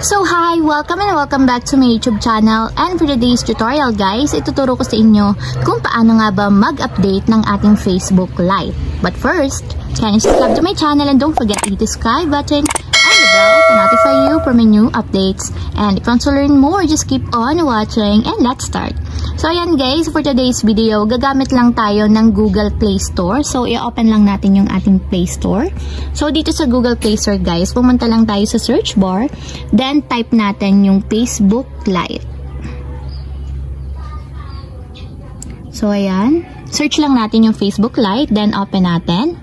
So hi! Welcome and welcome back to my YouTube channel, and for today's tutorial guys, ituturo ko sa inyo kung paano nga ba mag-update ng ating Facebook Lite. But first, can you subscribe to my channel and don't forget to hit the subscribe button and the bell to notify you for my new updates. And if you want to learn more, just keep on watching and let's start. So ayan guys, for today's video, gagamit lang tayo ng Google Play Store. So i-open lang natin yung ating Play Store. So dito sa Google Play Store guys, pumunta lang tayo sa search bar. Then type natin yung Facebook Lite. So ayan, search lang natin yung Facebook Lite, then open natin.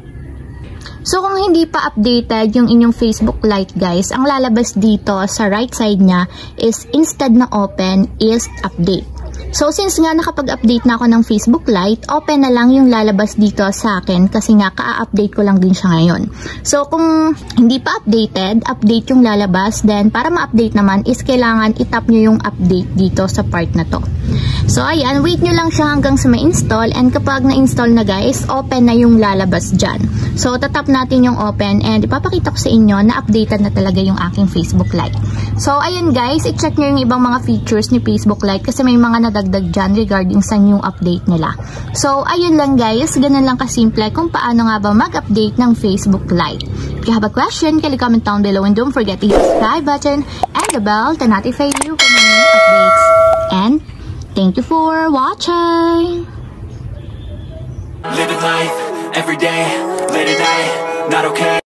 So kung hindi pa updated yung inyong Facebook Lite guys, ang lalabas dito sa right side niya is instead na open is update. So since nga nakapag-update na ako ng Facebook Lite, open na lang yung lalabas dito sa akin kasi nga ka-update ko lang din siya ngayon. So kung hindi pa updated, update yung lalabas. Then para ma-update naman is kailangan itap nyo yung update dito sa part na to. So ayan, wait nyo lang siya hanggang sa ma-install, and kapag na-install na guys, open na yung lalabas dyan. So tatap natin yung open and ipapakita ko sa inyo na updated na talaga yung aking Facebook Lite. So ayun guys, i-check nyo yung ibang mga features ni Facebook Lite kasi may mga nadagdag dyan regarding sa new update nila. So ayun lang guys, ganun lang kasimple kung paano nga ba mag-update ng Facebook Lite. If you have a question, kindly comment down below and don't forget to hit the subscribe button and the bell to notify you for my new updates. And thank you for watching! Living life, every day, late at night, not okay.